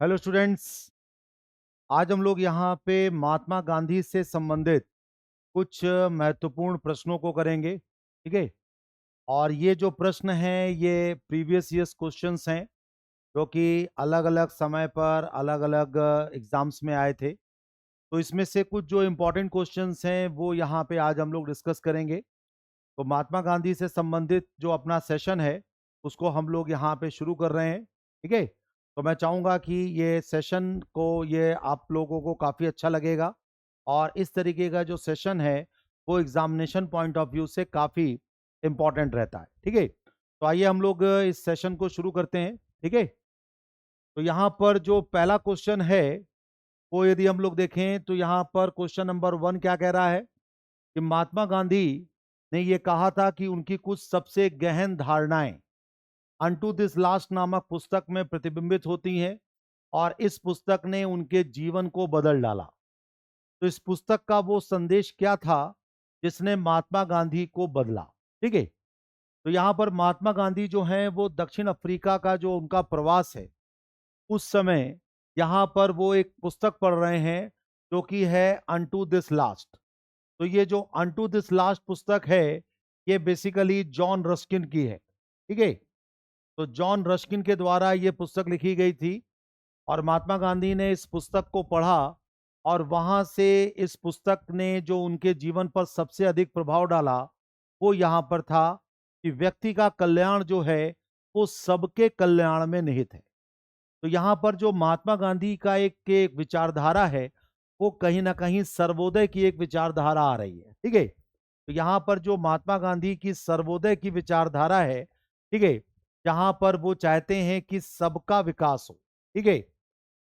Hello students. आज हम लोग यहाँ पे महात्मा गांधी से संबंधित कुछ महत्वपूर्ण प्रश्नों को करेंगे। ठीक है। और ये जो प्रश्न हैं ये प्रीवियस ईयर्स क्वेश्चंस हैं जो कि अलग अलग समय पर अलग अलग एग्जाम्स में आए थे। तो इसमें से कुछ जो इम्पोर्टेंट क्वेश्चंस हैं वो यहाँ पे आज हम लोग डिस्कस करेंगे। तो महात्मा गांधी से संबंधित जो अपना सेशन है उसको हम लोग यहाँ पे शुरू कर रहे हैं। ठीक है। तो मैं चाहूँगा कि ये सेशन को ये आप लोगों को काफ़ी अच्छा लगेगा और इस तरीके का जो सेशन है वो एग्जामिनेशन पॉइंट ऑफ व्यू से काफ़ी इम्पोर्टेंट रहता है। ठीक है। तो आइए हम लोग इस सेशन को शुरू करते हैं। ठीक है। तो यहाँ पर जो पहला क्वेश्चन है वो यदि हम लोग देखें तो यहाँ पर क्वेश्चन नंबर 1 क्या कह रहा है कि महात्मा गांधी ने ये कहा था कि उनकी कुछ सबसे गहन धारणाएं अनटू दिस लास्ट नामक पुस्तक में प्रतिबिंबित होती हैं और इस पुस्तक ने उनके जीवन को बदल डाला। तो इस पुस्तक का वो संदेश क्या था जिसने महात्मा गांधी को बदला। ठीक है। तो यहाँ पर महात्मा गांधी जो हैं वो दक्षिण अफ्रीका का जो उनका प्रवास है उस समय यहाँ पर वो एक पुस्तक पढ़ रहे हैं जो कि है अनटू दिस लास्ट। तो ये जो अनटू दिस लास्ट पुस्तक है ये बेसिकली जॉन रस्किन की है। ठीक है। तो जॉन रस्किन के द्वारा ये पुस्तक लिखी गई थी और महात्मा गांधी ने इस पुस्तक को पढ़ा और वहां से इस पुस्तक ने जो उनके जीवन पर सबसे अधिक प्रभाव डाला वो यहाँ पर था कि व्यक्ति का कल्याण जो है वो सबके कल्याण में निहित है। तो यहाँ पर जो महात्मा गांधी का एक विचारधारा है वो कहीं ना कहीं सर्वोदय की एक विचारधारा आ रही है। ठीक है। तो यहाँ पर जो महात्मा गांधी की सर्वोदय की विचारधारा है, ठीक है, जहाँ पर वो चाहते हैं कि सबका विकास हो। ठीक है।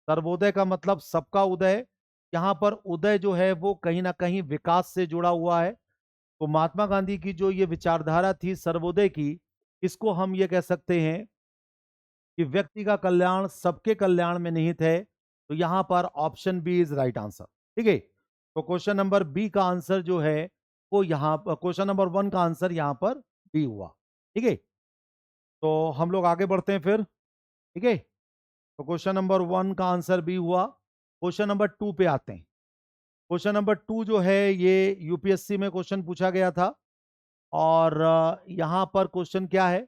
सर्वोदय का मतलब सबका उदय। यहाँ पर उदय जो है वो कहीं ना कहीं विकास से जुड़ा हुआ है। तो महात्मा गांधी की जो ये विचारधारा थी सर्वोदय की, इसको हम ये कह सकते हैं कि व्यक्ति का कल्याण सबके कल्याण में निहित है। तो यहाँ पर option B is right answer. ठीक है। तो क्वेश्चन नंबर बी का आंसर जो है वो यहाँ पर, क्वेश्चन नंबर 1 का आंसर यहाँ पर बी हुआ। ठीक है। तो हम लोग आगे बढ़ते हैं फिर। ठीक है। तो क्वेश्चन नंबर 1 का आंसर बी हुआ। क्वेश्चन नंबर 2 पे आते हैं। क्वेश्चन नंबर 2 जो है ये यूपीएससी में क्वेश्चन पूछा गया था और यहाँ पर क्वेश्चन क्या है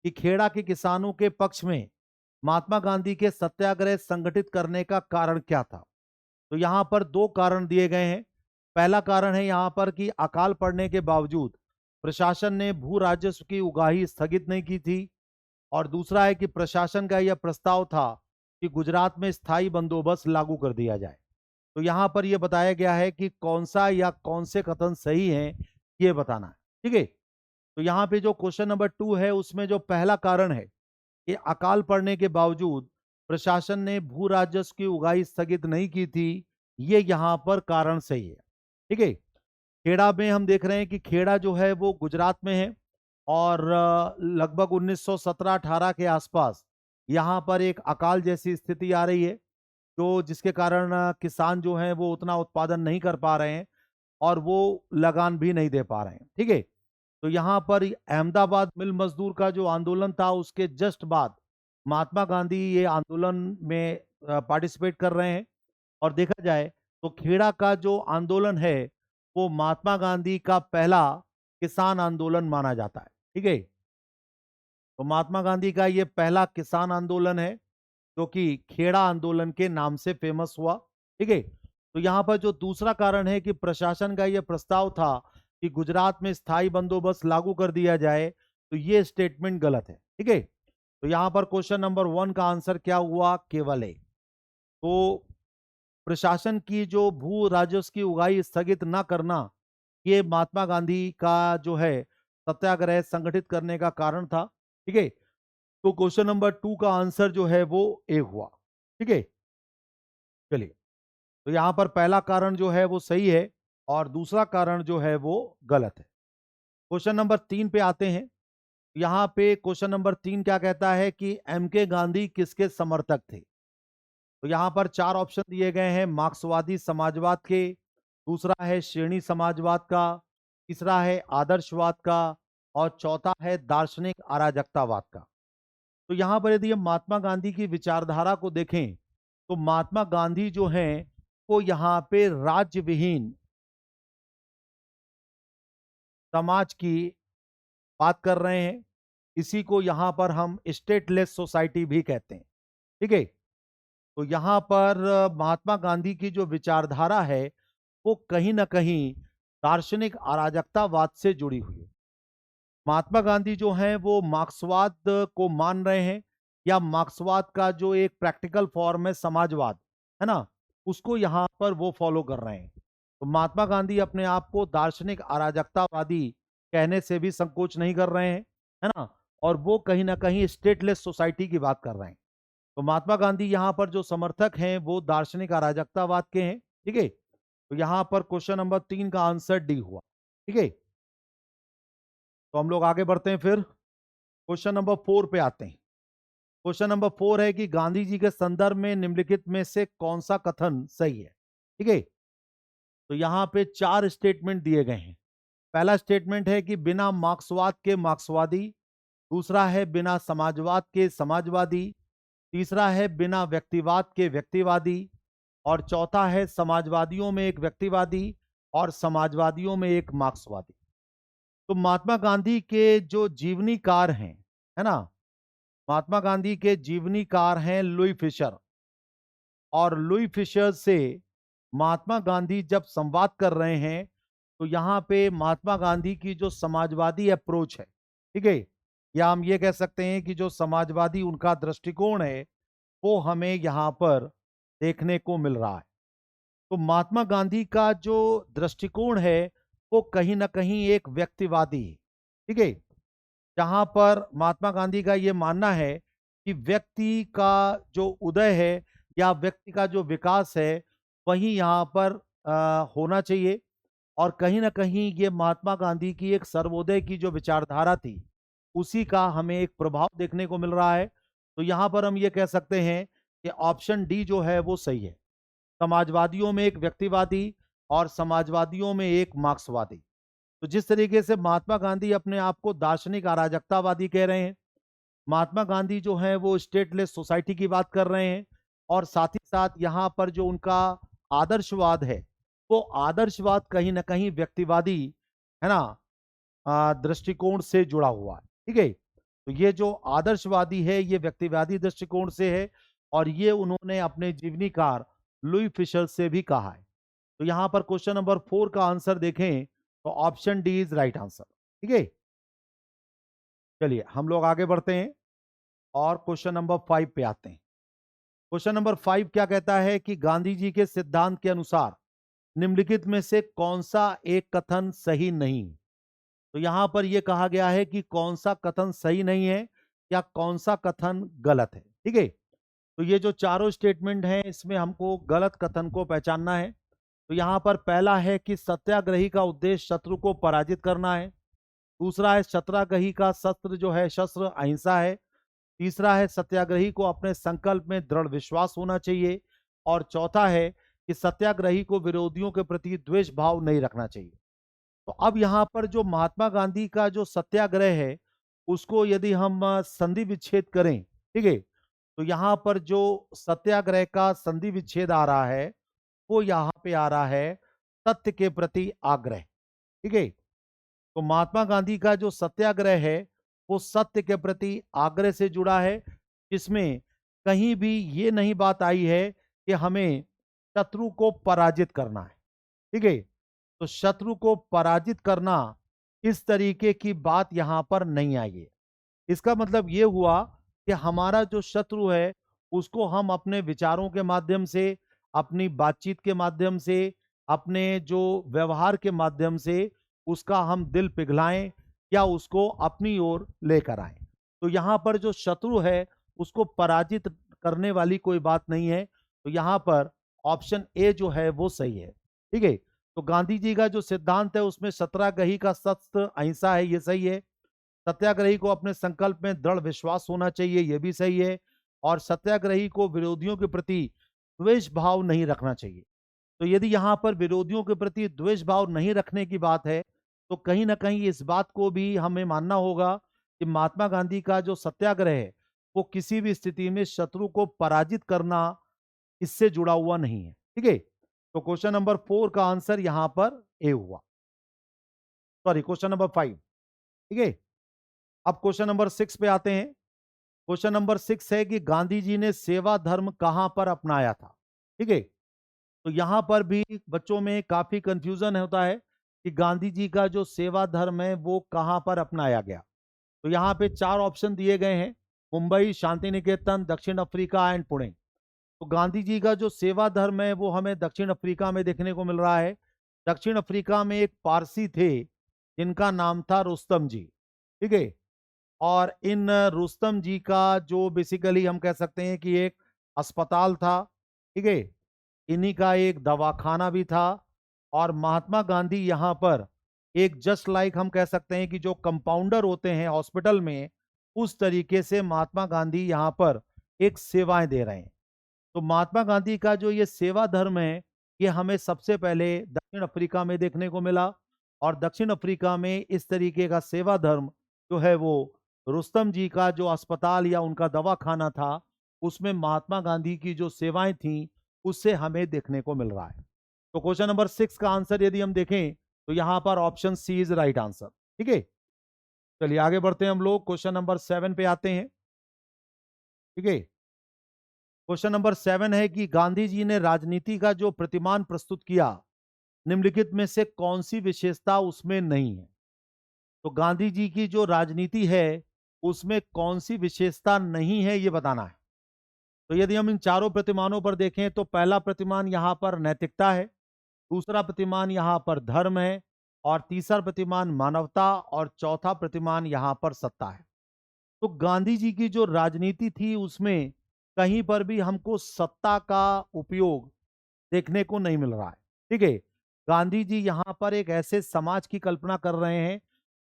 कि खेड़ा के किसानों के पक्ष में महात्मा गांधी के सत्याग्रह संगठित करने का कारण क्या था। तो यहाँ पर दो कारण दिए गए हैं। पहला कारण है यहाँ पर कि अकाल पड़ने के बावजूद प्रशासन ने भू राजस्व की उगाही स्थगित नहीं की थी और दूसरा है कि प्रशासन का यह प्रस्ताव था कि गुजरात में स्थायी बंदोबस्त लागू कर दिया जाए। तो यहाँ पर यह बताया गया है कि कौन सा या कौन से कथन सही हैं ये बताना है। ठीक है। तो यहाँ पे जो क्वेश्चन नंबर 2 है उसमें जो पहला कारण है कि अकाल पड़ने के बावजूद प्रशासन ने भू राजस्व की उगाही स्थगित नहीं की थी, ये यहाँ पर कारण सही है। ठीक है। खेड़ा में हम देख रहे हैं कि खेड़ा जो है वो गुजरात में है और लगभग 1917-18 के आसपास यहाँ पर एक अकाल जैसी स्थिति आ रही है जो जिसके कारण किसान जो हैं वो उतना उत्पादन नहीं कर पा रहे हैं और वो लगान भी नहीं दे पा रहे हैं। ठीक है। तो यहाँ पर अहमदाबाद मिल मजदूर का जो आंदोलन था उसके जस्ट बाद महात्मा गांधी ये आंदोलन में पार्टिसिपेट कर रहे हैं और देखा जाए तो खेड़ा का जो आंदोलन है वो महात्मा गांधी का पहला किसान आंदोलन माना जाता है। ठीक है। तो महात्मा गांधी का ये पहला किसान आंदोलन है जो कि खेड़ा आंदोलन के नाम से फेमस हुआ। ठीक है। तो यहाँ पर जो दूसरा कारण है कि प्रशासन का यह प्रस्ताव था कि गुजरात में स्थायी बंदोबस्त लागू कर दिया जाए, तो ये स्टेटमेंट गलत है। ठीक है। तो यहाँ पर क्वेश्चन नंबर 1 का आंसर क्या हुआ, केवल ए। तो प्रशासन की जो भू राजस्व की उगाही स्थगित न करना ये महात्मा गांधी का जो है सत्याग्रह संगठित करने का कारण था। ठीक है। तो क्वेश्चन नंबर 2 का आंसर जो है वो ए हुआ। ठीक है। चलिए। तो यहां पर पहला कारण जो है वो सही है और दूसरा कारण जो है वो गलत है। क्वेश्चन नंबर 3 पे आते हैं। यहां पे क्वेश्चन नंबर 3 क्या कहता है कि एम के गांधी किसके समर्थक थे। तो यहां पर चार ऑप्शन दिए गए हैं, मार्क्सवादी समाजवाद के, दूसरा है श्रेणी समाजवाद का, तीसरा है आदर्शवाद का और चौथा है दार्शनिक अराजकतावाद का। तो यहां पर यदि हम महात्मा गांधी की विचारधारा को देखें तो महात्मा गांधी जो हैं वो यहाँ पे राज्य विहीन समाज की बात कर रहे हैं। इसी को यहाँ पर हम स्टेटलेस सोसाइटी भी कहते हैं। ठीक है। तो यहाँ पर महात्मा गांधी की जो विचारधारा है वो कहीं ना कहीं दार्शनिक अराजकतावाद से जुड़ी हुई है। महात्मा गांधी जो हैं वो मार्क्सवाद को मान रहे हैं, या मार्क्सवाद का जो एक प्रैक्टिकल फॉर्म है समाजवाद, है ना, उसको यहाँ पर वो फॉलो कर रहे हैं। तो महात्मा गांधी अपने आप को दार्शनिक अराजकतावादी कहने से भी संकोच नहीं कर रहे हैं, है ना, और वो कहीं ना कहीं स्टेटलेस सोसाइटी की बात कर रहे हैं। तो महात्मा गांधी यहाँ पर जो समर्थक हैं वो दार्शनिक अराजकतावाद के हैं। ठीक है। तो यहाँ पर क्वेश्चन नंबर 3 का आंसर डी हुआ। ठीक है। तो हम लोग आगे बढ़ते हैं, फिर क्वेश्चन नंबर 4 पे आते हैं। क्वेश्चन नंबर 4 है कि गांधी जी के संदर्भ में निम्नलिखित में से कौन सा कथन सही है। ठीक है। तो यहाँ पे 4 स्टेटमेंट दिए गए हैं। पहला स्टेटमेंट है कि बिना मार्क्सवाद के मार्क्सवादी, दूसरा है बिना समाजवाद के समाजवादी, तीसरा है बिना व्यक्तिवाद के व्यक्तिवादी, और चौथा है समाजवादियों में एक व्यक्तिवादी और समाजवादियों में एक मार्क्सवादी। तो महात्मा गांधी के जो जीवनीकार हैं, है ना, महात्मा गांधी के जीवनीकार हैं लुई फिशर, और लुई फिशर से महात्मा गांधी जब संवाद कर रहे हैं तो यहाँ पे महात्मा गांधी की जो समाजवादी अप्रोच है, ठीक है, या हम ये कह सकते हैं कि जो समाजवादी उनका दृष्टिकोण है वो हमें यहाँ पर देखने को मिल रहा है। तो महात्मा गांधी का जो दृष्टिकोण है वो कहीं ना कहीं एक व्यक्तिवादी है। ठीक है। जहां पर महात्मा गांधी का ये मानना है कि व्यक्ति का जो उदय है या व्यक्ति का जो विकास है वही यहाँ पर होना चाहिए, और कहीं ना कहीं ये महात्मा गांधी की एक सर्वोदय की जो विचारधारा थी उसी का हमें एक प्रभाव देखने को मिल रहा है। तो यहाँ पर हम ये कह सकते हैं कि ऑप्शन डी जो है वो सही है। समाजवादियों में एक व्यक्तिवादी और समाजवादियों में एक मार्क्सवादी। तो जिस तरीके से महात्मा गांधी अपने आप को दार्शनिक अराजकतावादी कह रहे हैं, महात्मा गांधी जो है वो स्टेटलेस सोसाइटी की बात कर रहे हैं, और साथ ही साथ यहाँ पर जो उनका आदर्शवाद है वो आदर्शवाद कहीं ना कहीं व्यक्तिवादी, है ना, दृष्टिकोण से जुड़ा हुआ है। ठीक है। तो ये जो आदर्शवादी है ये व्यक्तिवादी दृष्टिकोण से है, और ये उन्होंने अपने जीवनीकार लुई फिशर से भी कहा है। तो यहाँ पर क्वेश्चन नंबर 4 का आंसर देखें तो option D is right answer. ठीक है। चलिए हम लोग आगे बढ़ते हैं और क्वेश्चन नंबर 5 पे आते हैं। क्वेश्चन नंबर 5 क्या कहता है कि गांधी जी के सिद्धांत के अनुसार निम्नलिखित में से कौन सा एक कथन सही नहीं। तो यहां पर यह कहा गया है कि कौन सा कथन सही नहीं है या कौन सा कथन गलत है। ठीक है। तो ये जो चारों स्टेटमेंट हैं इसमें हमको गलत कथन को पहचानना है। तो यहां पर पहला है कि सत्याग्रही का उद्देश्य शत्रु को पराजित करना है। दूसरा है सत्याग्रही का शस्त्र जो है शस्त्र अहिंसा है। तीसरा है सत्याग्रही को अपने संकल्प में दृढ़ विश्वास होना चाहिए। और चौथा है कि सत्याग्रही को विरोधियों के प्रति द्वेष भाव नहीं रखना चाहिए। तो अब यहाँ पर जो महात्मा गांधी का जो सत्याग्रह है उसको यदि हम संधि विच्छेद करें, ठीक है, तो यहाँ पर जो सत्याग्रह का संधि विच्छेद आ रहा है वो यहाँ पे आ रहा है सत्य के प्रति आग्रह। ठीक है। तो महात्मा गांधी का जो सत्याग्रह है वो सत्य के प्रति आग्रह से जुड़ा है, जिसमें कहीं भी ये नहीं बात आई है कि हमें शत्रु को पराजित करना है। ठीक है। तो शत्रु को पराजित करना इस तरीके की बात यहां पर नहीं आई है। इसका मतलब ये हुआ कि हमारा जो शत्रु है उसको हम अपने विचारों के माध्यम से, अपनी बातचीत के माध्यम से, अपने जो व्यवहार के माध्यम से उसका हम दिल पिघलाएं या उसको अपनी ओर लेकर आए। तो यहाँ पर जो शत्रु है उसको पराजित करने वाली कोई बात नहीं है। तो यहाँ पर ऑप्शन ए जो है वो सही है। ठीक है। तो गांधी जी का जो सिद्धांत है उसमें सत्याग्रही का शस्त्र अहिंसा है, ये सही है। सत्याग्रही को अपने संकल्प में दृढ़ विश्वास होना चाहिए, यह भी सही है। और सत्याग्रही को विरोधियों के प्रति द्वेष भाव नहीं रखना चाहिए। तो यदि यहाँ पर विरोधियों के प्रति द्वेष भाव नहीं रखने की बात है तो कहीं ना कहीं इस बात को भी हमें मानना होगा कि महात्मा गांधी का जो सत्याग्रह है वो किसी भी स्थिति में शत्रु को पराजित करना इससे जुड़ा हुआ नहीं है। ठीक है, तो क्वेश्चन नंबर 4 का आंसर यहां पर ए हुआ, सॉरी क्वेश्चन नंबर 5। ठीक है, अब क्वेश्चन नंबर 6 पे आते हैं। क्वेश्चन नंबर 6 है कि गांधी जी ने सेवा धर्म कहां पर अपनाया था। ठीक है, तो यहां पर भी बच्चों में काफी कंफ्यूजन होता है कि गांधी जी का जो सेवा धर्म है वो कहां पर अपनाया गया। तो यहाँ पे 4 ऑप्शन दिए गए हैं, मुंबई, शांति निकेतन, दक्षिण अफ्रीका एंड पुणे। तो गांधी जी का जो सेवा धर्म है वो हमें दक्षिण अफ्रीका में देखने को मिल रहा है। दक्षिण अफ्रीका में एक पारसी थे जिनका नाम था रुस्तम जी। ठीक है, और इन रुस्तम जी का जो बेसिकली हम कह सकते हैं कि एक अस्पताल था। ठीक है, इन्हीं का एक दवाखाना भी था, और महात्मा गांधी यहाँ पर एक जस्ट लाइक हम कह सकते हैं कि जो कंपाउंडर होते हैं हॉस्पिटल में, उस तरीके से महात्मा गांधी यहाँ पर एक सेवाएं दे रहे हैं। तो महात्मा गांधी का जो ये सेवा धर्म है, ये हमें सबसे पहले दक्षिण अफ्रीका में देखने को मिला, और दक्षिण अफ्रीका में इस तरीके का सेवा धर्म जो है वो रुस्तम जी का जो अस्पताल या उनका दवाखाना था, उसमें महात्मा गांधी की जो सेवाएं थी उससे हमें देखने को मिल रहा है। तो क्वेश्चन नंबर 6 का आंसर यदि हम देखें तो यहां पर option C is right answer. ठीक है, चलिए आगे बढ़ते हैं, हम लोग क्वेश्चन नंबर 7 पे आते हैं। ठीक है, क्वेश्चन नंबर 7 है कि गांधी जी ने राजनीति का जो प्रतिमान प्रस्तुत किया, निम्नलिखित में से कौन सी विशेषता उसमें नहीं है। तो गांधी जी की जो राजनीति है उसमें कौन सी विशेषता नहीं है, ये बताना है। तो यदि हम इन चारों प्रतिमानों पर देखें तो पहला प्रतिमान यहां पर नैतिकता है, दूसरा प्रतिमान यहां पर धर्म है, और तीसरा प्रतिमान मानवता, और चौथा प्रतिमान यहां पर सत्ता है। तो गांधी जी की जो राजनीति थी उसमें कहीं पर भी हमको सत्ता का उपयोग देखने को नहीं मिल रहा है। ठीक है, गांधी जी यहाँ पर एक ऐसे समाज की कल्पना कर रहे हैं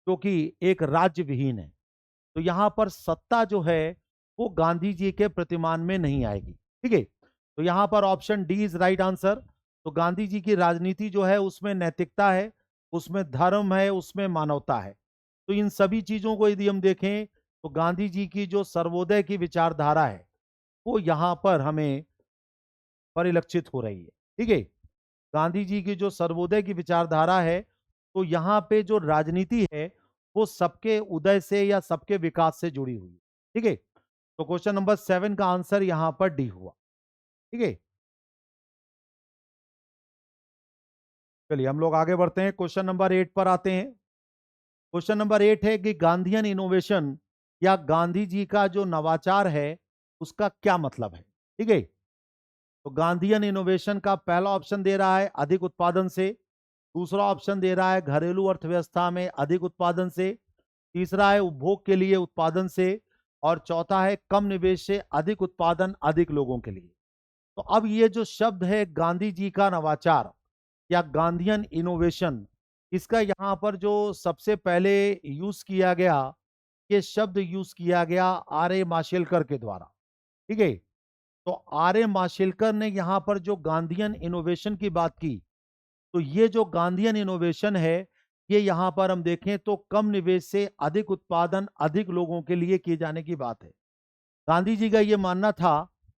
जो कि एक राज्य विहीन है। तो यहाँ पर सत्ता जो है वो गांधी जी के प्रतिमान में नहीं आएगी। ठीक है, तो यहाँ पर option D is right answer. तो गांधी जी की राजनीति जो है उसमें नैतिकता है, उसमें धर्म है, उसमें मानवता है। तो इन सभी चीजों को यदि हम देखें तो गांधी जी की जो सर्वोदय की विचारधारा है वो यहाँ पर हमें परिलक्षित हो रही है। ठीक है, गांधी जी की जो सर्वोदय की विचारधारा है, तो यहाँ पे जो राजनीति है वो सबके उदय से या सबके विकास से जुड़ी हुई है। ठीक है, तो क्वेश्चन नंबर 7 का आंसर यहाँ पर डी हुआ। ठीक है, चलिए हम लोग आगे बढ़ते हैं, क्वेश्चन नंबर 8 पर आते हैं। क्वेश्चन नंबर 8 है कि गांधीयन इनोवेशन या गांधी जी का जो नवाचार है उसका क्या मतलब है। ठीक है, तो गांधीयन इनोवेशन का पहला ऑप्शन दे रहा है अधिक उत्पादन से, दूसरा ऑप्शन दे रहा है घरेलू अर्थव्यवस्था में अधिक उत्पादन से, तीसरा है उपभोग के लिए उत्पादन से, और चौथा है कम निवेश से अधिक उत्पादन अधिक लोगों के लिए। तो अब ये जो शब्द है गांधी जी का नवाचार या गांधीयन इनोवेशन, इसका यहाँ पर जो सबसे पहले यूज किया गया, ये शब्द यूज किया गया आर ए माशेलकर के द्वारा। ठीक है, तो आर ए माशेलकर ने यहाँ पर जो गांधीयन इनोवेशन की बात की, तो ये जो गांधीयन इनोवेशन है ये यहाँ पर हम देखें तो कम निवेश से अधिक उत्पादन अधिक लोगों के लिए किए जाने की बात है। गांधी जी का ये मानना था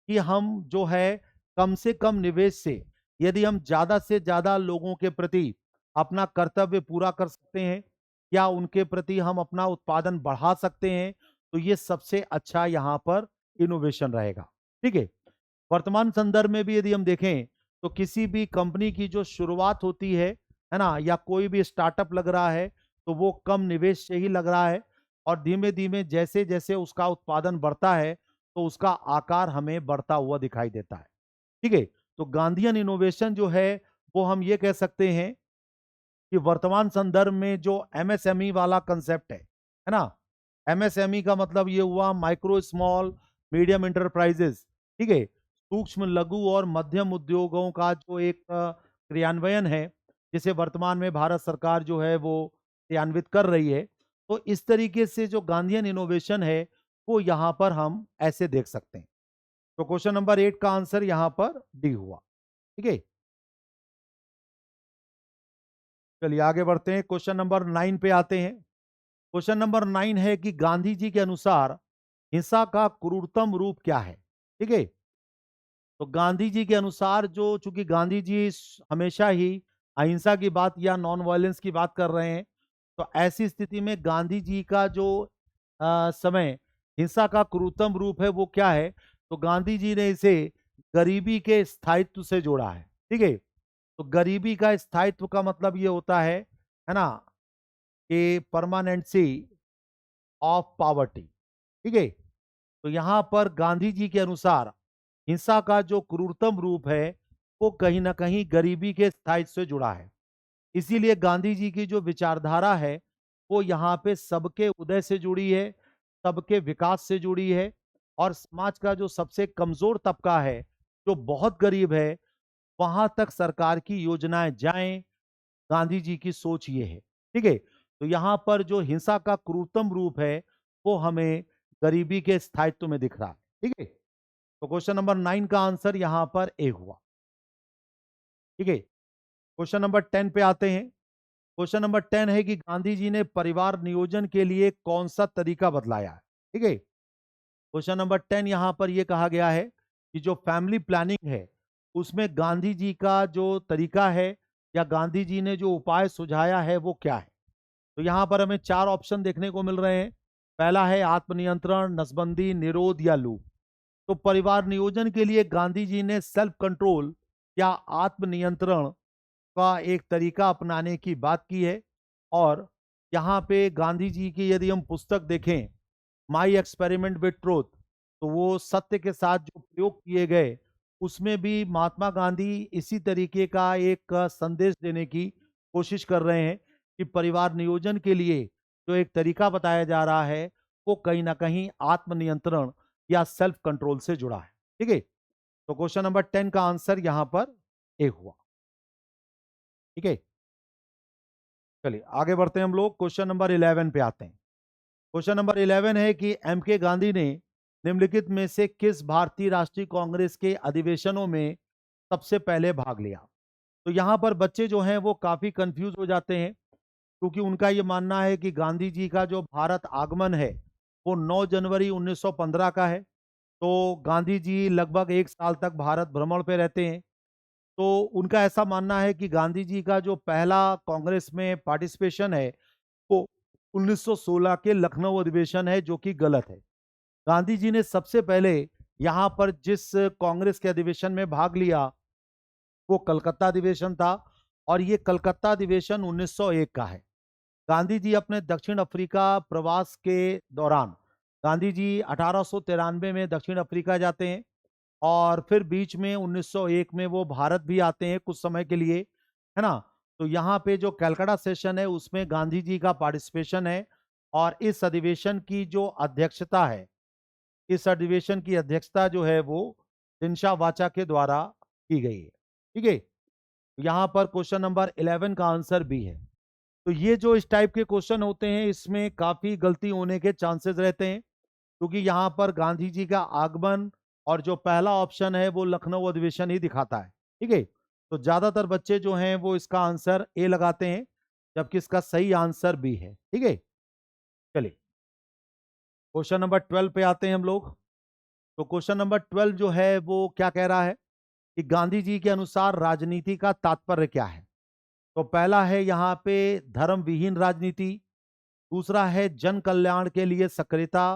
कि हम जो है कम से कम निवेश से यदि हम ज्यादा से ज्यादा लोगों के प्रति अपना कर्तव्य पूरा कर सकते हैं या उनके प्रति हम अपना उत्पादन बढ़ा सकते हैं, तो ये सबसे अच्छा यहाँ पर इनोवेशन रहेगा। ठीक है, वर्तमान संदर्भ में भी यदि हम देखें तो किसी भी कंपनी की जो शुरुआत होती है ना, या कोई भी स्टार्टअप लग रहा है तो वो कम निवेश से ही लग रहा है, और धीमे धीमे जैसे जैसे उसका उत्पादन बढ़ता है तो उसका आकार हमें बढ़ता हुआ दिखाई देता है। ठीक है, तो गांधीयन इनोवेशन जो है वो हम ये कह सकते हैं कि वर्तमान संदर्भ में जो एमएसएमई वाला कंसेप्ट है ना, एमएसएमई का मतलब ये हुआ माइक्रो स्मॉल मीडियम इंटरप्राइजेस। ठीक है, सूक्ष्म लघु और मध्यम उद्योगों का जो एक क्रियान्वयन है, जिसे वर्तमान में भारत सरकार जो है वो क्रियान्वित कर रही है। तो इस तरीके से जो गांधीयन इनोवेशन है वो यहाँ पर हम ऐसे देख सकते हैं। तो क्वेश्चन नंबर 8 का आंसर यहाँ पर डी हुआ। ठीक है, चलिए आगे बढ़ते हैं, क्वेश्चन नंबर 9 पे आते हैं। क्वेश्चन नंबर 9 है कि गांधी जी के अनुसार हिंसा का क्रूरतम रूप क्या है। ठीक है, तो गांधी जी के अनुसार जो, चूंकि गांधी जी हमेशा ही अहिंसा की बात या नॉन वायलेंस की बात कर रहे हैं, तो ऐसी स्थिति में गांधी जी का जो समय हिंसा का क्रूरतम रूप है वो क्या है, तो गांधी जी ने इसे गरीबी के स्थायित्व से जोड़ा है। ठीक है, तो गरीबी का स्थायित्व का मतलब ये होता है ना, कि परमानेंसी ऑफ पावर्टी। ठीक है, तो यहां पर गांधी जी के अनुसार हिंसा का जो क्रूरतम रूप है वो कहीं ना कहीं गरीबी के स्थायित्व से जुड़ा है। इसीलिए गांधी जी की जो विचारधारा है वो यहाँ पे सबके उदय से जुड़ी है, सबके विकास से जुड़ी है, और समाज का जो सबसे कमजोर तबका है, जो बहुत गरीब है, वहां तक सरकार की योजनाएं जाएं। गांधी जी की सोच ये है। ठीक है, तो यहाँ पर जो हिंसा का क्रूरतम रूप है वो हमें गरीबी के स्थायित्व में दिख रहा है। ठीक है, तो क्वेश्चन नंबर 9 का आंसर यहां पर ए हुआ। ठीक है, क्वेश्चन नंबर 10 पे आते हैं। क्वेश्चन नंबर 10 है कि गांधी जी ने परिवार नियोजन के लिए कौन सा तरीका बतलाया है। ठीक है, क्वेश्चन नंबर 10 यहां पर यह कहा गया है कि जो फैमिली प्लानिंग है उसमें गांधी जी का जो तरीका है या गांधी जी ने जो उपाय सुझाया है वो क्या है। तो यहां पर हमें चार ऑप्शन देखने को मिल रहे हैं। पहला है आत्मनियंत्रण, नसबंदी, निरोध या लूप। तो परिवार नियोजन के लिए गांधी जी ने सेल्फ कंट्रोल या आत्मनियंत्रण का एक तरीका अपनाने की बात की है। और यहाँ पे गांधी जी की यदि हम पुस्तक देखें, माई एक्सपेरिमेंट विद ट्रूथ, तो वो सत्य के साथ जो प्रयोग किए गए उसमें भी महात्मा गांधी इसी तरीके का एक संदेश देने की कोशिश कर रहे हैं कि परिवार नियोजन के लिए जो एक तरीका बताया जा रहा है वो कहीं ना कहीं आत्मनियंत्रण या सेल्फ कंट्रोल से जुड़ा है। ठीक है, तो क्वेश्चन नंबर 10 का आंसर यहां पर ए हुआ। ठीक है, चलिए आगे बढ़ते हैं हम लोग, क्वेश्चन नंबर 11 पे आते हैं। क्वेश्चन नंबर 11 है कि एम के गांधी ने निम्नलिखित में से किस भारतीय राष्ट्रीय कांग्रेस के अधिवेशनों में सबसे पहले भाग लिया। तो यहां पर बच्चे जो हैं वो काफी कंफ्यूज हो जाते हैं, क्योंकि उनका ये मानना है कि गांधी जी का जो भारत आगमन है वो 9 जनवरी 1915 का है। तो गांधी जी लगभग एक साल तक भारत भ्रमण पे रहते हैं। तो उनका ऐसा मानना है कि गांधी जी का जो पहला कांग्रेस में पार्टिसिपेशन है वो 1916 के लखनऊ अधिवेशन है, जो कि गलत है। गांधी जी ने सबसे पहले यहाँ पर जिस कांग्रेस के अधिवेशन में भाग लिया वो कलकत्ता अधिवेशन था, और ये कलकत्ता अधिवेशन 1901 का है। गांधी जी अपने दक्षिण अफ्रीका प्रवास के दौरान, गांधी जी 1893 में दक्षिण अफ्रीका जाते हैं, और फिर बीच में 1901 में वो भारत भी आते हैं कुछ समय के लिए, है ना। तो यहाँ पे जो कैलकाटा सेशन है उसमें गांधी जी का पार्टिसिपेशन है, और इस अधिवेशन की जो अध्यक्षता है, इस अधिवेशन की अध्यक्षता जो है वो दिनशा वाचा के द्वारा की गई है। ठीक है, यहाँ पर क्वेश्चन नंबर 11 का आंसर बी है। तो ये जो इस टाइप के क्वेश्चन होते हैं इसमें काफी गलती होने के चांसेस रहते हैं, क्योंकि यहाँ पर गांधी जी का आगमन और जो पहला ऑप्शन है वो लखनऊ अधिवेशन ही दिखाता है। ठीक है, तो ज्यादातर बच्चे जो हैं वो इसका आंसर ए लगाते हैं, जबकि इसका सही आंसर बी है। ठीक है, चलिए क्वेश्चन नंबर 12 पे आते हैं हम लोग। तो क्वेश्चन नंबर 12 जो है वो क्या कह रहा है कि गांधी जी के अनुसार राजनीति का तात्पर्य क्या है। तो पहला है यहाँ पे धर्म विहीन राजनीति, दूसरा है जन कल्याण के लिए सक्रियता,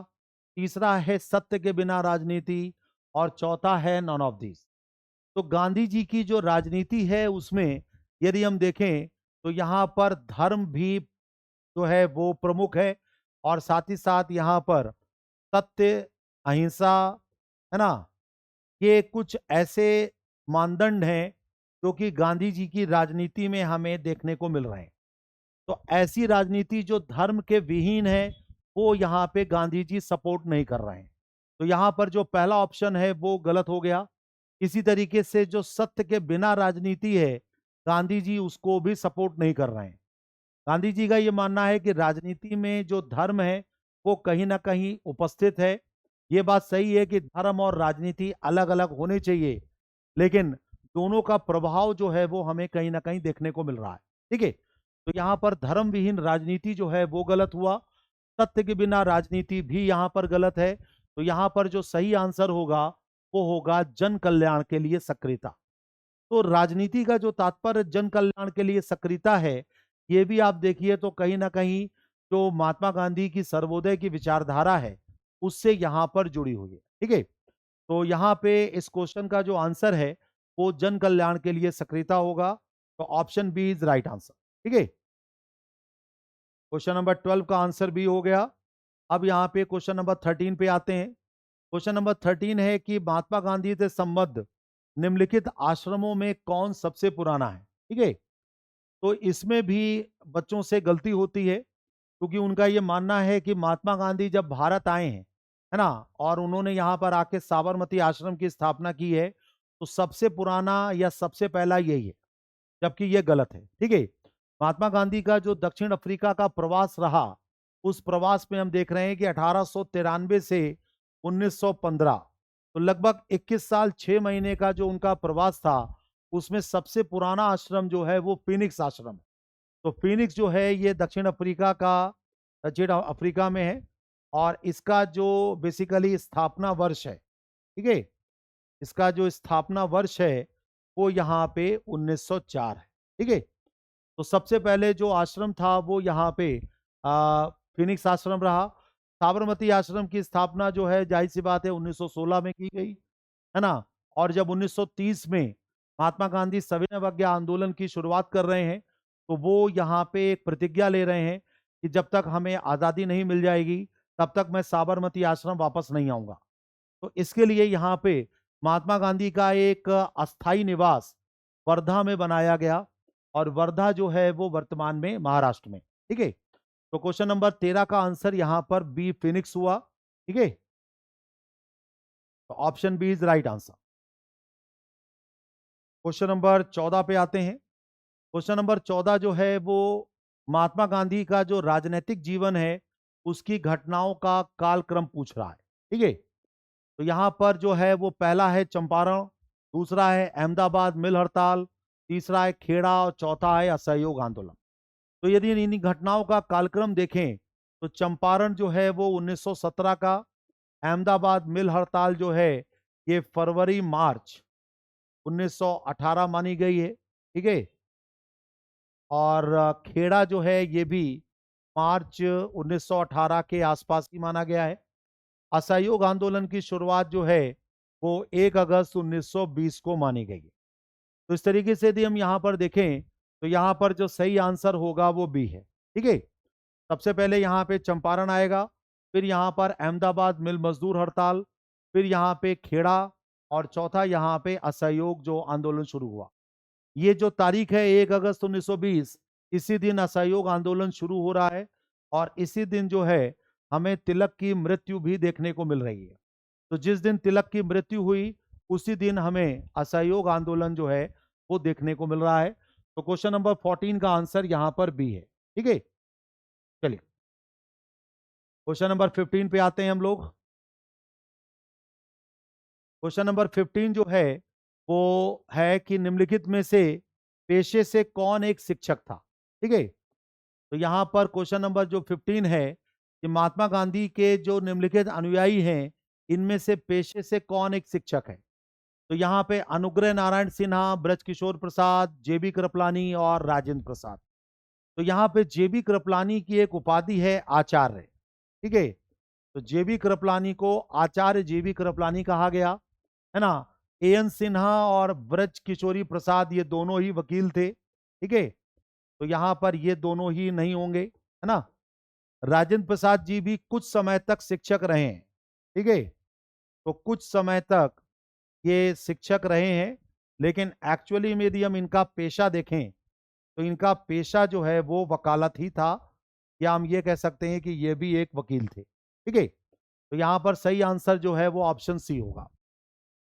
तीसरा है सत्य के बिना राजनीति, और चौथा है नॉन ऑफ दिस। तो गांधी जी की जो राजनीति है उसमें यदि हम देखें तो यहाँ पर धर्म भी जो है वो प्रमुख है, और साथ ही साथ यहाँ पर सत्य, अहिंसा, है ना, ये कुछ ऐसे मानदंड हैं जो कि गांधी जी की राजनीति में हमें देखने को मिल रहे हैं। तो ऐसी राजनीति जो धर्म के विहीन है वो यहाँ पे गांधी जी सपोर्ट नहीं कर रहे हैं। तो यहाँ पर जो पहला ऑप्शन है वो गलत हो गया। इसी तरीके से जो सत्य के बिना राजनीति है, गांधी जी उसको भी सपोर्ट नहीं कर रहे हैं। गांधी जी का ये मानना है कि राजनीति में जो धर्म है वो कहीं ना कहीं उपस्थित है। ये बात सही है कि धर्म और राजनीति अलग अलग होने चाहिए, लेकिन दोनों का प्रभाव जो है वो हमें कहीं ना कहीं देखने को मिल रहा है। ठीक है, तो यहाँ पर धर्म विहीन राजनीति जो है वो गलत हुआ, सत्य के बिना राजनीति भी यहाँ पर गलत है। तो यहाँ पर जो सही आंसर होगा वो होगा जन कल्याण के लिए सक्रियता। तो राजनीति का जो तात्पर्य जन कल्याण के लिए सक्रियता है, ये भी आप देखिए तो कहीं ना कहीं जो महात्मा गांधी की सर्वोदय की विचारधारा है, उससे यहाँ पर जुड़ी हुई है। ठीक है, तो यहाँ पे इस क्वेश्चन का जो आंसर है वो जन कल्याण के लिए सक्रियता होगा। तो option B is right answer. ठीक है, क्वेश्चन नंबर 12 का आंसर बी हो गया। अब यहाँ पे क्वेश्चन नंबर 13 पे आते हैं। क्वेश्चन नंबर 13 है कि महात्मा गांधी से संबद्ध निम्नलिखित आश्रमों में कौन सबसे पुराना है। ठीक है, तो इसमें भी बच्चों से गलती होती है, क्योंकि उनका ये मानना है कि महात्मा गांधी जब भारत आए हैं, है ना, और उन्होंने यहाँ पर आके साबरमती आश्रम की स्थापना की है, तो सबसे पुराना या सबसे पहला यही है, जबकि ये गलत है। ठीक है, महात्मा गांधी का जो दक्षिण अफ्रीका का प्रवास रहा, उस प्रवास में हम देख रहे हैं कि 1893 से 1915, तो लगभग 21 साल 6 महीने का जो उनका प्रवास था, उसमें सबसे पुराना आश्रम जो है वो फिनिक्स आश्रम है। तो फिनिक्स जो है ये दक्षिण अफ्रीका में है, और इसका जो बेसिकली स्थापना वर्ष है, ठीक है, इसका जो स्थापना वर्ष है वो यहाँ पे 1904 है। ठीक है, तो सबसे पहले जो आश्रम था वो यहाँ पे फिनिक्स आश्रम रहा। साबरमती आश्रम की स्थापना जो है जाहिर सी बात है 1916 में की गई, है ना। और जब 1930 में महात्मा गांधी सविनय अवज्ञा आंदोलन की शुरुआत कर रहे हैं, तो वो यहाँ पे एक प्रतिज्ञा ले रहे हैं कि जब तक हमें आज़ादी नहीं मिल जाएगी तब तक मैं साबरमती आश्रम वापस नहीं आऊंगा। तो इसके लिए यहाँ पे महात्मा गांधी का एक अस्थाई निवास वर्धा में बनाया गया, और वर्धा जो है वो वर्तमान में महाराष्ट्र में। ठीक है, तो क्वेश्चन नंबर 13 का आंसर यहाँ पर बी फिनिक्स हुआ। ठीक है, तो option B is right answer. Question number 14 पे आते हैं। क्वेश्चन नंबर 14 जो है वो महात्मा गांधी का जो राजनीतिक जीवन है उसकी घटनाओं का कालक्रम पूछ रहा है। ठीक है, तो यहां पर जो है वो पहला है चंपारण, दूसरा है अहमदाबाद मिल हड़ताल, तीसरा है खेड़ा, और चौथा है असहयोग आंदोलन। तो यदि इन घटनाओं का कालक्रम देखें तो चंपारण जो है वो 1917 का, अहमदाबाद मिल हड़ताल जो है ये फरवरी मार्च 1918 मानी गई है। ठीक है, और खेड़ा जो है ये भी मार्च 1918 के आसपास की माना गया है। असहयोग आंदोलन की शुरुआत जो है वो 1 अगस्त 1920 को मानी गई है। तो इस तरीके से यदि हम यहाँ पर देखें तो यहाँ पर जो सही आंसर होगा वो बी है। ठीक है, सबसे पहले यहाँ पे चंपारण आएगा, फिर यहाँ पर अहमदाबाद मिल मजदूर हड़ताल, फिर यहाँ पे खेड़ा, और चौथा यहाँ पे असहयोग जो आंदोलन शुरू हुआ। ये जो तारीख है 1 अगस्त 1920, इसी दिन असहयोग आंदोलन शुरू हो रहा है, और इसी दिन जो है हमें तिलक की मृत्यु भी देखने को मिल रही है। तो जिस दिन तिलक की मृत्यु हुई उसी दिन हमें असहयोग आंदोलन जो है वो देखने को मिल रहा है। तो क्वेश्चन नंबर 14 का आंसर यहां पर बी है। ठीक है, चलिए क्वेश्चन नंबर 15 पे आते हैं हम लोग। क्वेश्चन नंबर 15 जो है वो है कि निम्नलिखित में से पेशे से कौन एक शिक्षक था। ठीक है, तो यहां पर क्वेश्चन नंबर जो 15 है कि महात्मा गांधी के जो निम्नलिखित अनुयायी हैं इनमें से पेशे से कौन एक शिक्षक है। तो यहाँ पे अनुग्रह नारायण सिन्हा, ब्रजकिशोर प्रसाद, जेबी कृपलानी और राजेंद्र प्रसाद। तो यहाँ पे जेबी कृपलानी की एक उपाधि है आचार्य। ठीक है, तो जेबी कृपलानी को आचार्य जेबी कृपलानी कहा गया, है ना। एएन सिन्हा और ब्रज किशोरी प्रसाद ये दोनों ही वकील थे। ठीक है, तो यहाँ पर ये दोनों ही नहीं होंगे, है ना। राजेंद्र प्रसाद जी भी कुछ समय तक शिक्षक रहे हैं। ठीक है, तो कुछ समय तक ये शिक्षक रहे हैं, लेकिन एक्चुअली में यदि हम इनका पेशा देखें तो इनका पेशा जो है वो वकालत ही था, या हम ये कह सकते हैं कि ये भी एक वकील थे। ठीक है, तो यहाँ पर सही आंसर जो है वो ऑप्शन सी होगा।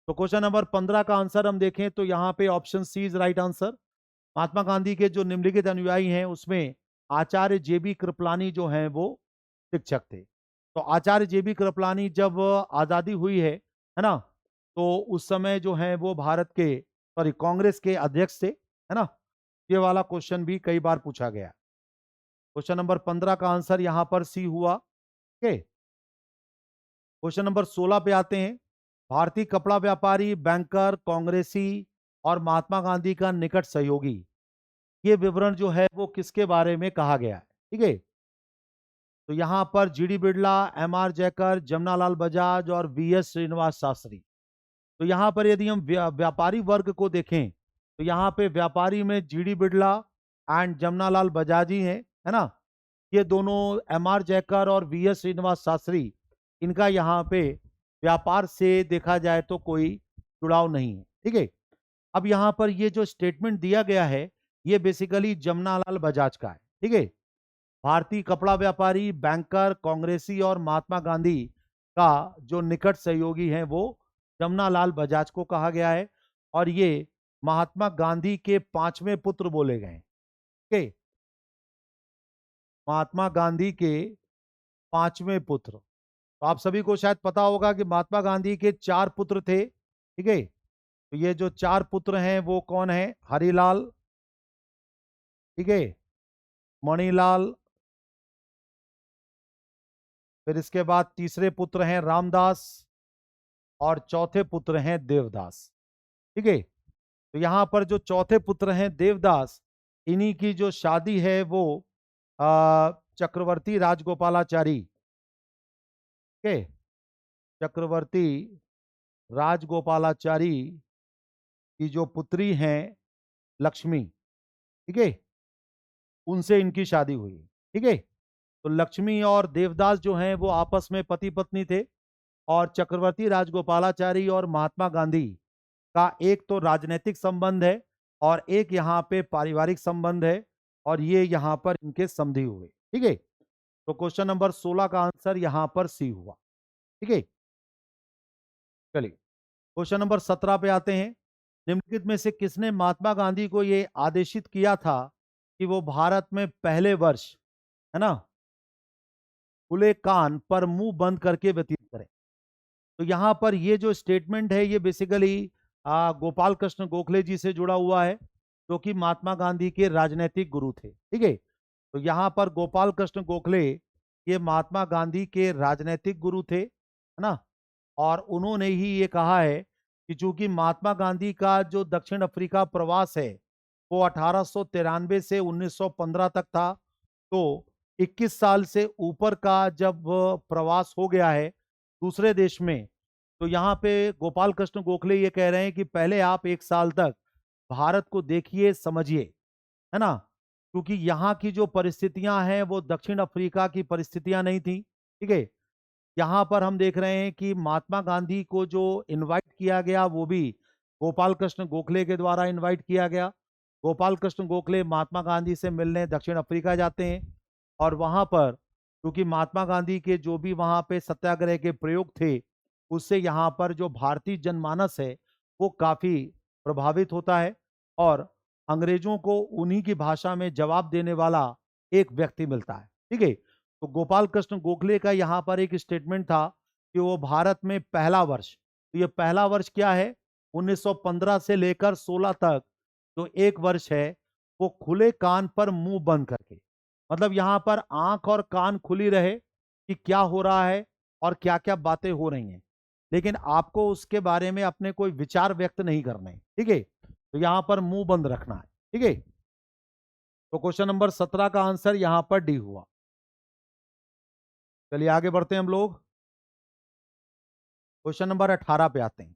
तो क्वेश्चन नंबर 15 का आंसर हम देखें तो यहाँ पे option C is right answer. Mahatma Gandhi के जो निम्नलिखित अनुयायी हैं उसमें आचार्य जेबी कृपलानी जो हैं वो शिक्षक थे। तो आचार्य जेबी कृपलानी जब आजादी हुई है ना, तो उस समय जो है वो भारत के कांग्रेस के अध्यक्ष थे, है ना। ये वाला क्वेश्चन भी कई बार पूछा गया। क्वेश्चन नंबर 15 का आंसर यहां पर सी हुआ। ओके, क्वेश्चन नंबर 16 पे आते हैं। भारतीय कपड़ा व्यापारी, बैंकर, कांग्रेसी और महात्मा गांधी का निकट सहयोगी, ये विवरण जो है वो किसके बारे में कहा गया है? ठीक है, तो यहां पर जीडी बिड़ला, एमआर जयकर, जमनालाल बजाज और वीएस श्रीनिवास शास्त्री। तो यहां पर यदि हम व्यापारी वर्ग को देखें तो यहां पे व्यापारी में जीडी बिड़ला एंड जमनालाल बजाज ही है ना। ये दोनों, एमआर जयकर और वीएस श्रीनिवास शास्त्री, इनका यहाँ पे व्यापार से देखा जाए तो कोई जुड़ाव नहीं है। ठीक है, अब यहाँ पर ये जो स्टेटमेंट दिया गया है ये बेसिकली जमनालाल बजाज का है। ठीक है, भारतीय कपड़ा व्यापारी, बैंकर, कांग्रेसी और महात्मा गांधी का जो निकट सहयोगी है वो जमनालाल बजाज को कहा गया है, और ये महात्मा गांधी के पांचवें पुत्र बोले गए हैं। ठीक है, महात्मा गांधी के पांचवें पुत्र। तो आप सभी को शायद पता होगा कि महात्मा गांधी के चार पुत्र थे। ठीक है, तो ये जो चार पुत्र हैं वो कौन है? हरिलाल, ठीक है, मणिलाल, फिर इसके बाद तीसरे पुत्र हैं रामदास, और चौथे पुत्र हैं देवदास। ठीक है, तो यहां पर जो चौथे पुत्र हैं देवदास, इन्हीं की जो शादी है वो चक्रवर्ती राजगोपालाचारी के, चक्रवर्ती राजगोपालाचारी की जो पुत्री हैं लक्ष्मी, ठीक है, उनसे इनकी शादी हुई। ठीक है, तो लक्ष्मी और देवदास जो हैं वो आपस में पति पत्नी थे, और चक्रवर्ती राजगोपालाचारी और महात्मा गांधी का एक तो राजनीतिक संबंध है और एक यहाँ पे पारिवारिक संबंध है, और ये यहाँ पर इनके समधी हुए। ठीक है, तो क्वेश्चन नंबर 16 का आंसर यहाँ पर सी हुआ। ठीक है, चलिए क्वेश्चन नंबर 17 पे आते हैं। निम्नलिखित में से किसने महात्मा गांधी को ये आदेशित किया था कि वो भारत में पहले वर्ष, है ना, खुले कान पर मुंह बंद करके व्यतीत करें? तो यहां पर ये जो स्टेटमेंट है ये बेसिकली गोपाल कृष्ण गोखले जी से जुड़ा हुआ है, जो कि महात्मा गांधी के राजनीतिक गुरु थे। ठीक है, तो यहां पर गोपाल कृष्ण गोखले ये महात्मा गांधी के राजनीतिक गुरु थे, है ना, और उन्होंने ही ये कहा है कि चूंकि महात्मा गांधी का जो दक्षिण अफ्रीका प्रवास है वो 1893 से 1915 तक था, तो 21 साल से ऊपर का जब प्रवास हो गया है दूसरे देश में, तो यहाँ पे गोपाल कृष्ण गोखले ये कह रहे हैं कि पहले आप 1 साल तक भारत को देखिए, समझिए, है ना, क्योंकि यहाँ की जो परिस्थितियां हैं वो दक्षिण अफ्रीका की परिस्थितियां नहीं थी। ठीक है, यहाँ पर हम देख रहे हैं कि महात्मा गांधी को जो इनवाइट किया गया वो भी गोपाल कृष्ण गोखले के द्वारा इनवाइट किया गया। गोपाल कृष्ण गोखले महात्मा गांधी से मिलने दक्षिण अफ्रीका जाते हैं, और वहां पर क्योंकि महात्मा गांधी के जो भी वहां पे सत्याग्रह के प्रयोग थे उससे यहाँ पर जो भारतीय जनमानस है वो काफी प्रभावित होता है, और अंग्रेजों को उन्हीं की भाषा में जवाब देने वाला एक व्यक्ति मिलता है। ठीक है, तो गोपाल कृष्ण गोखले का यहाँ पर एक स्टेटमेंट था कि वो भारत में पहला वर्ष, तो ये पहला वर्ष क्या है, 1915 से लेकर 16 तक जो एक वर्ष है वो खुले कान पर मुंह बंद करके, मतलब यहाँ पर आंख और कान खुली रहे कि क्या हो रहा है और क्या क्या बातें हो रही हैं, लेकिन आपको उसके बारे में अपने कोई विचार व्यक्त नहीं करने। ठीक है, तो यहाँ पर मुंह बंद रखना है। ठीक है, तो क्वेश्चन नंबर 17 का आंसर यहाँ पर डी हुआ। चलिए आगे बढ़ते हैं हम लोग, क्वेश्चन नंबर 18 पे आते हैं।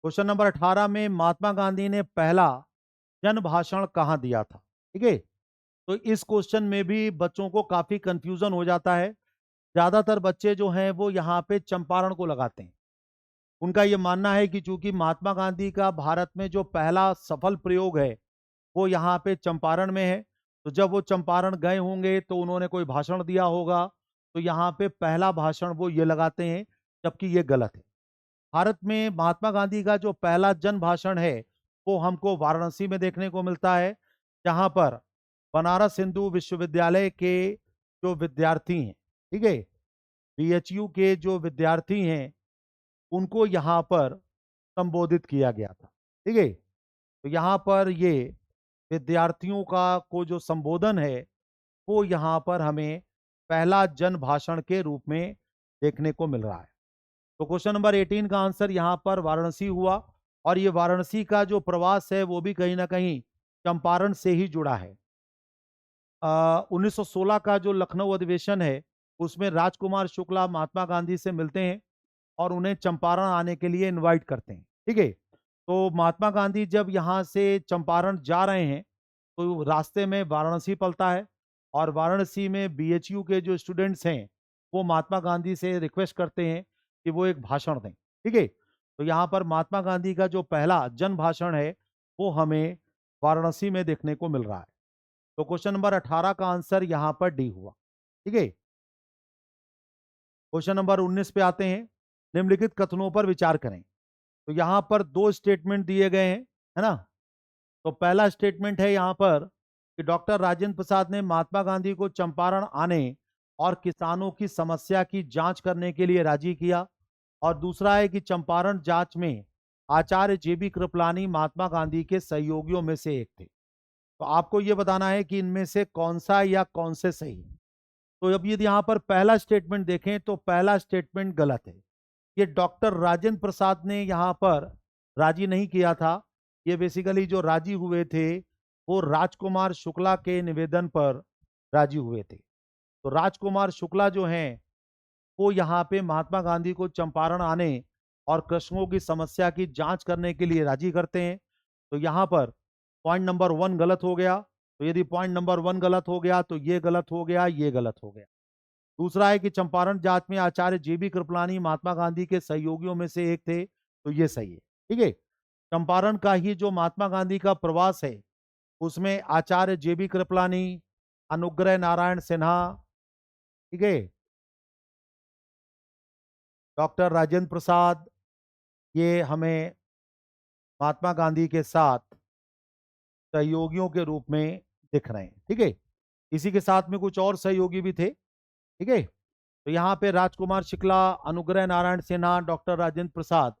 क्वेश्चन नंबर 18 में महात्मा गांधी ने पहला जन भाषण कहाँ दिया था? ठीक है, तो इस क्वेश्चन में भी बच्चों को काफी कंफ्यूजन हो जाता है। ज्यादातर बच्चे जो हैं वो यहाँ पे चंपारण को लगाते हैं। उनका ये मानना है कि चूंकि महात्मा गांधी का भारत में जो पहला सफल प्रयोग है वो यहाँ पे चंपारण में है, तो जब वो चंपारण गए होंगे तो उन्होंने कोई भाषण दिया होगा, तो यहाँ पे पहला भाषण वो ये लगाते हैं, जबकि ये गलत है। भारत में महात्मा गांधी का जो पहला जन भाषण है वो हमको वाराणसी में देखने को मिलता है, जहां पर बनारस हिंदू विश्वविद्यालय के जो विद्यार्थी हैं, ठीक है, बीएचयू के जो विद्यार्थी हैं, उनको यहाँ पर संबोधित किया गया था। ठीक है, तो यहाँ पर ये विद्यार्थियों का को जो संबोधन है वो यहाँ पर हमें पहला जन भाषण के रूप में देखने को मिल रहा है। तो क्वेश्चन नंबर 18 का आंसर यहाँ पर वाराणसी हुआ। और ये वाराणसी का जो प्रवास है वो भी कहीं ना कहीं चंपारण से ही जुड़ा है। 1916 का जो लखनऊ अधिवेशन है उसमें राजकुमार शुक्ला महात्मा गांधी से मिलते हैं और उन्हें चंपारण आने के लिए इनवाइट करते हैं। ठीक है। तो महात्मा गांधी जब यहाँ से चंपारण जा रहे हैं तो रास्ते में वाराणसी पड़ता है और वाराणसी में बीएचयू के जो स्टूडेंट्स हैं वो महात्मा गांधी से रिक्वेस्ट करते हैं कि वो एक भाषण दें। ठीक है। तो यहाँ पर महात्मा गांधी का जो पहला जन भाषण है वो हमें वाराणसी में देखने को मिल रहा है। तो क्वेश्चन नंबर 18 का आंसर यहाँ पर डी हुआ। ठीक है। क्वेश्चन नंबर 19 पे आते हैं। निम्नलिखित कथनों पर विचार करें। तो यहाँ पर दो स्टेटमेंट दिए गए हैं, है ना। तो पहला स्टेटमेंट है यहाँ पर कि डॉक्टर राजेंद्र प्रसाद ने महात्मा गांधी को चंपारण आने और किसानों की समस्या की जांच करने के लिए राजी किया। और दूसरा है कि चंपारण जांच में आचार्य जेबी कृपलानी महात्मा गांधी के सहयोगियों में से एक थे। तो आपको यह बताना है कि इनमें से कौन सा या कौन से सही। तो अब यदि यहाँ पर पहला स्टेटमेंट देखें तो पहला स्टेटमेंट गलत है। ये डॉक्टर राजेंद्र प्रसाद ने यहाँ पर राजी नहीं किया था। ये बेसिकली जो राजी हुए थे वो राजकुमार शुक्ला के निवेदन पर राजी हुए थे। तो राजकुमार शुक्ला जो हैं वो यहाँ पे महात्मा गांधी को चंपारण आने और कृषकों की समस्या की जांच करने के लिए राजी करते हैं। तो यहाँ पर पॉइंट नंबर 1 गलत हो गया। तो यदि पॉइंट नंबर 1 गलत हो गया तो ये गलत हो गया, ये गलत हो गया। दूसरा है कि चंपारण जांच में आचार्य जेबी कृपलानी महात्मा गांधी के सहयोगियों में से एक थे, तो ये सही है। ठीक है। चंपारण का ही जो महात्मा गांधी का प्रवास है उसमें आचार्य जेबी कृपलानी, अनुग्रह नारायण सिन्हा, ठीक है, डॉक्टर राजेंद्र प्रसाद, ये हमें महात्मा गांधी के साथ सहयोगियों के रूप में दिख रहे हैं। ठीक है। इसी के साथ में कुछ और सहयोगी भी थे। ठीक है। तो यहाँ पे राजकुमार शुक्ला, अनुग्रह नारायण सिन्हा, डॉक्टर राजेंद्र प्रसाद,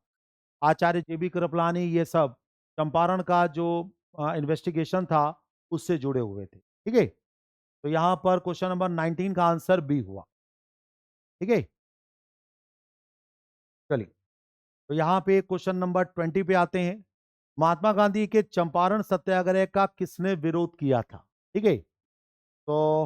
आचार्य जेबी कृपलानी, ये सब चंपारण का जो इन्वेस्टिगेशन था उससे जुड़े हुए थे। ठीक है। तो यहाँ पर क्वेश्चन नंबर 19 का आंसर बी हुआ। ठीक है। चलिए, तो यहाँ पे क्वेश्चन नंबर 20 पे आते हैं। महात्मा गांधी के चंपारण सत्याग्रह का किसने विरोध किया था? ठीक है। तो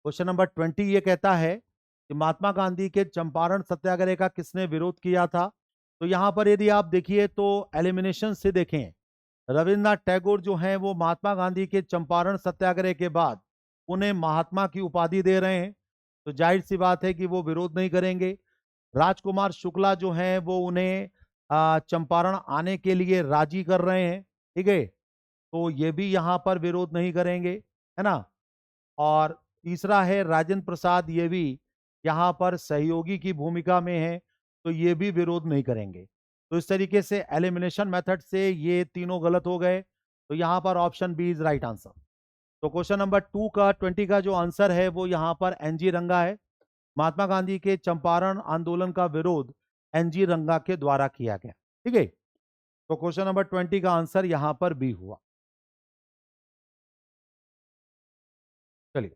क्वेश्चन नंबर 20 ये कहता है कि महात्मा गांधी के चंपारण सत्याग्रह का किसने विरोध किया था। तो यहां पर यदि आप देखिए तो एलिमिनेशन से देखें, रविन्द्रनाथ टैगोर जो हैं वो महात्मा गांधी के चंपारण सत्याग्रह के बाद उन्हें महात्मा की उपाधि दे रहे हैं। तो जाहिर सी बात है कि वो विरोध नहीं करेंगे। राजकुमार शुक्ला जो हैं वो उन्हें चंपारण आने के लिए राजी कर रहे हैं। ठीक है। तो ये भी यहाँ पर विरोध नहीं करेंगे, है ना। और तीसरा है राजेंद्र प्रसाद, ये भी यहाँ पर सहयोगी की भूमिका में है, तो ये भी विरोध नहीं करेंगे। तो इस तरीके से एलिमिनेशन मेथड से ये तीनों गलत हो गए। तो यहाँ पर option B is right answer. तो क्वेश्चन नंबर 2 का 20 का जो आंसर है वो यहाँ पर एनजी रंगा है। महात्मा गांधी के चंपारण आंदोलन का विरोध एनजी रंगा के द्वारा किया गया। ठीक है। तो क्वेश्चन नंबर 20 का आंसर यहाँ पर बी हुआ। चलिए,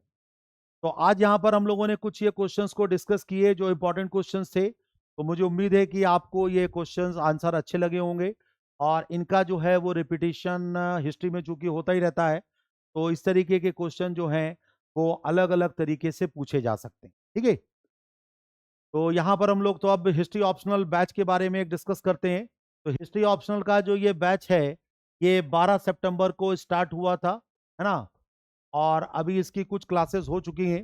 तो आज यहाँ पर हम लोगों ने कुछ ये क्वेश्चंस को डिस्कस किए जो इंपॉर्टेंट क्वेश्चंस थे। तो मुझे उम्मीद है कि आपको ये क्वेश्चंस आंसर अच्छे लगे होंगे और इनका जो है वो रिपीटिशन हिस्ट्री में चूंकि होता ही रहता है, तो इस तरीके के क्वेश्चन जो हैं वो अलग अलग तरीके से पूछे जा सकते हैं। ठीक है। तो यहाँ पर हम लोग तो अब हिस्ट्री ऑप्शनल बैच के बारे में डिस्कस करते हैं। तो हिस्ट्री ऑप्शनल का जो ये बैच है ये 12 सितंबर को स्टार्ट हुआ था, है ना। और अभी इसकी कुछ क्लासेस हो चुकी हैं।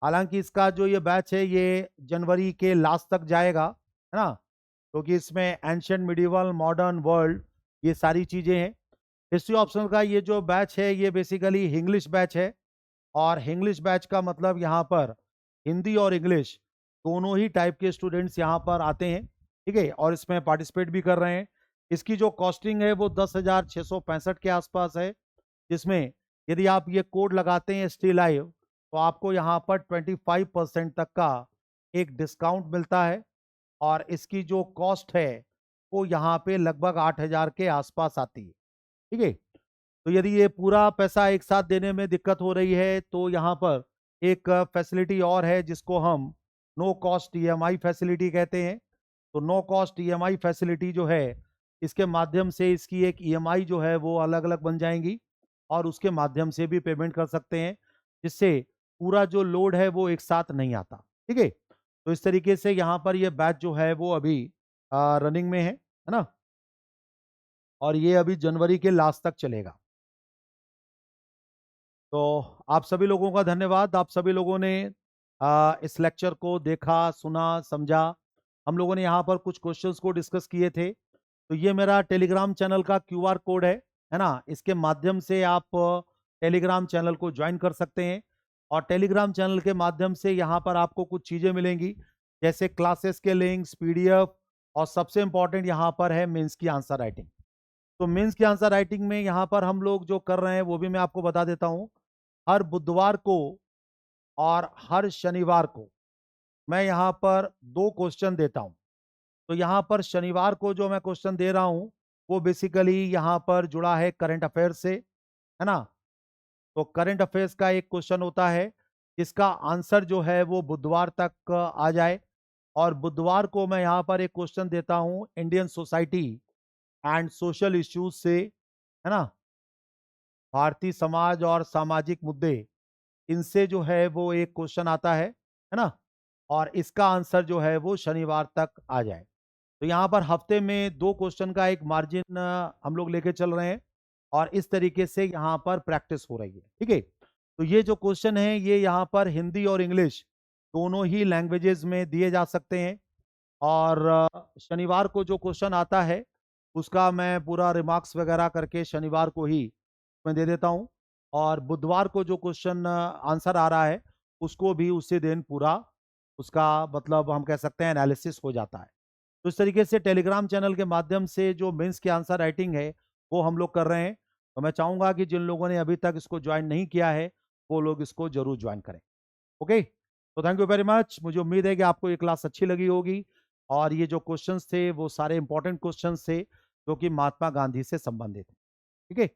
हालांकि इसका जो ये बैच है ये जनवरी के लास्ट तक जाएगा, है ना। क्योंकि इसमें एंशियंट, मिडिवल, मॉडर्न वर्ल्ड, ये सारी चीजें हैं। हिस्ट्री ऑप्शनल का ये जो बैच है ये बेसिकली इंग्लिश बैच है। और इंग्लिश बैच का मतलब यहाँ पर हिंदी और इंग्लिश दोनों ही टाइप के स्टूडेंट्स यहाँ पर आते हैं। ठीक है। और इसमें पार्टिसिपेट भी कर रहे हैं। इसकी जो कॉस्टिंग है वो 10,665 के आसपास है, जिसमें यदि आप ये कोड लगाते हैं ST लाइव तो आपको यहाँ पर 25% तक का एक डिस्काउंट मिलता है। और इसकी जो कॉस्ट है वो यहाँ पे लगभग 8,000 के आसपास आती है। ठीक है। तो यदि ये पूरा पैसा एक साथ देने में दिक्कत हो रही है तो यहाँ पर एक फैसिलिटी और है जिसको हम नो कॉस्ट ईएमआई फैसिलिटी कहते हैं। तो नो कॉस्ट ईएमआई फैसिलिटी जो है, इसके माध्यम से इसकी एक ईएमआई जो है वो अलग-अलग बन जाएँगी और उसके माध्यम से भी पेमेंट कर सकते हैं, जिससे पूरा जो लोड है वो एक साथ नहीं आता। ठीक है? तो इस तरीके से यहाँ पर ये बैच जो है वो अभी रनिंग में है ना? और ये अभी जनवरी के लास्ट तक चलेगा। तो आप सभी लोगों का धन्यवाद। आप सभी लोगों ने इस लेक्चर को देखा, सुना, समझा। हम लोगों ने यहाँ पर कुछ क्वेश्चंस को डिस्कस किए थे। तो ये मेरा टेलीग्राम चैनल का क्यूआर कोड है ना? इसके माध्यम से आप टेलीग्राम चैनल को ज्वाइन कर सकते हैं और टेलीग्राम चैनल के माध्यम से यहाँ पर आपको कुछ चीज़ें मिलेंगी, जैसे क्लासेस के लिंक्स, पीडीएफ और सबसे इम्पोर्टेंट यहाँ पर है मेंस की आंसर राइटिंग। तो मेंस की आंसर राइटिंग में यहाँ पर हम लोग जो कर रहे हैं वो भी मैं आपको बता देता हूँ। हर बुधवार को और हर शनिवार को मैं यहाँ पर 2 क्वेश्चन देता हूँ। तो यहाँ पर शनिवार को जो मैं क्वेश्चन दे रहा हूँ, वो बेसिकली यहाँ पर जुड़ा है करंट अफेयर से, है ना? तो करंट अफेयर्स का एक क्वेश्चन होता है, जिसका आंसर जो है वो बुधवार तक आ जाए और बुधवार को मैं यहाँ पर एक क्वेश्चन देता हूँ Indian society and social issues से, है ना? भारतीय समाज और सामाजिक मुद्दे, इनसे जो है वो एक क्वेश्चन आता है ना? और इसका आंसर जो है वो शनिवार तक आ जाए। तो यहाँ पर हफ्ते में 2 क्वेश्चन का एक मार्जिन हम लोग लेके चल रहे हैं और इस तरीके से यहाँ पर प्रैक्टिस हो रही है। ठीक है? तो ये जो क्वेश्चन है ये यहाँ पर हिंदी और इंग्लिश दोनों ही लैंग्वेजेज़ में दिए जा सकते हैं और शनिवार को जो क्वेश्चन आता है, उसका मैं पूरा रिमार्क्स वगैरह करके शनिवार को ही मैं दे देता हूँ और बुधवार को जो क्वेश्चन आंसर आ रहा है, उसको भी उसी दिन पूरा उसका मतलब हम कह सकते हैं एनालिसिस हो जाता है। तो इस तरीके से टेलीग्राम चैनल के माध्यम से जो मेंस की आंसर राइटिंग है, वो हम लोग कर रहे हैं। तो मैं चाहूँगा कि जिन लोगों ने अभी तक इसको जॉइन नहीं किया है, वो लोग इसको ज़रूर जॉइन करें। ओके? तो थैंक यू वेरी मच। मुझे उम्मीद है कि आपको ये क्लास अच्छी लगी होगी और ये जो क्वेश्चंस थे, वो सारे इंपॉर्टेंट क्वेश्चंस थे, जो कि महात्मा गांधी से संबंधित हैं। ठीक है?